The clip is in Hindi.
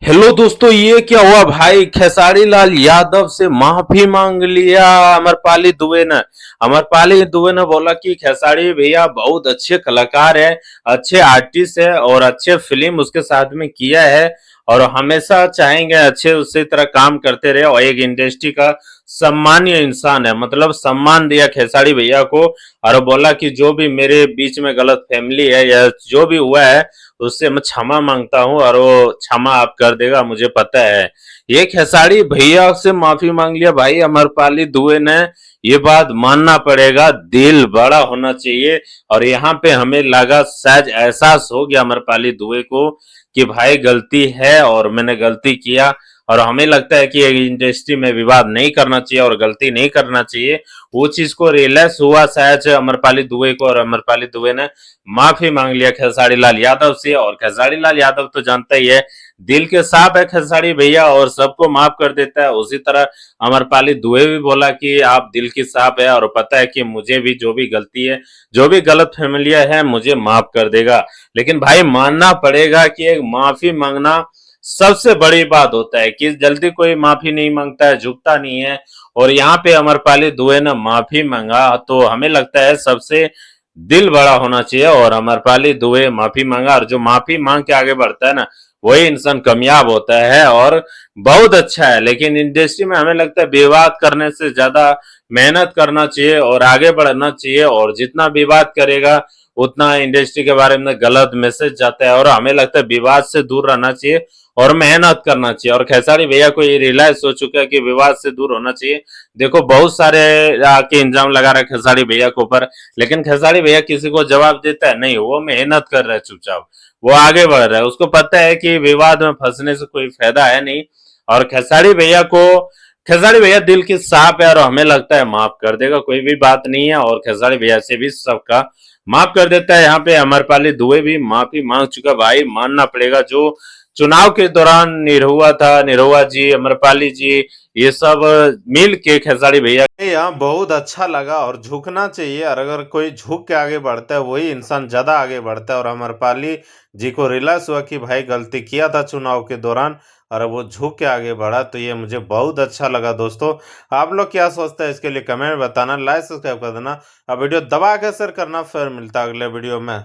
हेलो दोस्तों, ये क्या हुआ भाई? खेसारी लाल यादव से माफी मांग लिया अमरपाली दुबे ने। अमरपाली दुबे ने बोला कि खेसारी भैया बहुत अच्छे कलाकार है, अच्छे आर्टिस्ट है और अच्छे फिल्म उसके साथ में किया है और हमेशा चाहेंगे अच्छे उसी तरह काम करते रहे और एक इंडस्ट्री का सम्मानीय इंसान है। मतलब सम्मान दिया खेसारी भैया को और बोला कि जो भी मेरे बीच में गलत फैमिली है या जो भी हुआ है उससे मैं क्षमा मांगता हूँ और वो क्षमा आप कर देगा, मुझे पता है। ये खेसारी भैया से माफी मांग लिया भाई अमरपाली दुबे ने। ये बात मानना पड़ेगा, दिल बड़ा होना चाहिए। और यहाँ पे हमें लगा, शायद एहसास हो गया अमरपाली दुबे को कि भाई गलती है और मैंने गलती किया। और हमें लगता है कि इंडस्ट्री में विवाद नहीं करना चाहिए और गलती नहीं करना चाहिए। वो चीज को रियलाइज हुआ शायद से अमरपाली दुबे को, और अमरपाली दुबे ने माफी मांग लिया खेसारी लाल यादव से। और खेसारी लाल यादव तो जानता ही है, दिल के साफ है खेसारी भैया और सबको माफ कर देता है। उसी तरह अमरपाली दुबे भी बोला कि आप दिल की साफ है और पता है कि मुझे भी जो भी गलती है, जो भी गलत फैमिलिया है, मुझे माफ कर देगा। लेकिन भाई मानना पड़ेगा कि एक माफी मांगना सबसे बड़ी बात होता है कि जल्दी कोई माफी नहीं मांगता है, झुकता नहीं है। और यहाँ पे अमरपाली दुबे ने माफी मांगा तो हमें लगता है सबसे दिल बड़ा होना चाहिए। और अमरपाली दुबे माफी मांगा और जो माफी मांग के आगे बढ़ता है ना, वही इंसान कामयाब होता है और बहुत अच्छा है। लेकिन इंडस्ट्री में हमें लगता है विवाद करने से ज्यादा मेहनत करना चाहिए और आगे बढ़ना चाहिए। और जितना विवाद करेगा उतना इंडस्ट्री के बारे में गलत मैसेज जाता है और हमें लगता है विवाद से दूर रहना चाहिए और मेहनत करना चाहिए। और खेसारी भैया को ये रियलाइज हो चुका है कि विवाद से दूर होना चाहिए। देखो बहुत सारे आके इंजाम लगा रहे खेसारी भैया के ऊपर, लेकिन खेसारी भैया किसी को जवाब देता है नहीं, वो मेहनत कर रहा है चुपचाप, वो आगे बढ़ रहा है। उसको पता है कि विवाद में फंसने से कोई फायदा है नहीं। और खेसारी भैया दिल की साफ है और हमें लगता है माफ कर देगा, कोई भी बात नहीं है। और खेसारी भैया से भी सबका माफ कर देता है। यहाँ पे अमरपाली दुबे भी माफी मांग चुका। भाई मानना पड़ेगा, जो चुनाव के दौरान निरहुआ था, निरहुआ जी, अमरपाली जी, ये सब मिल के खेसारी भैया यहाँ बहुत अच्छा लगा। और झुकना चाहिए, और अगर कोई झुक के आगे बढ़ता है वही इंसान ज्यादा आगे बढ़ता है। और अमरपाली जी को रियलाइज हुआ कि भाई गलती किया था चुनाव के दौरान और वो झुक के आगे बढ़ा, तो ये मुझे बहुत अच्छा लगा। दोस्तों आप लोग क्या सोचते हैं इसके लिए कमेंट बताना, लाइक सब्सक्राइब कर देना और वीडियो दबा के शेयर करना। फिर मिलता है अगले वीडियो में।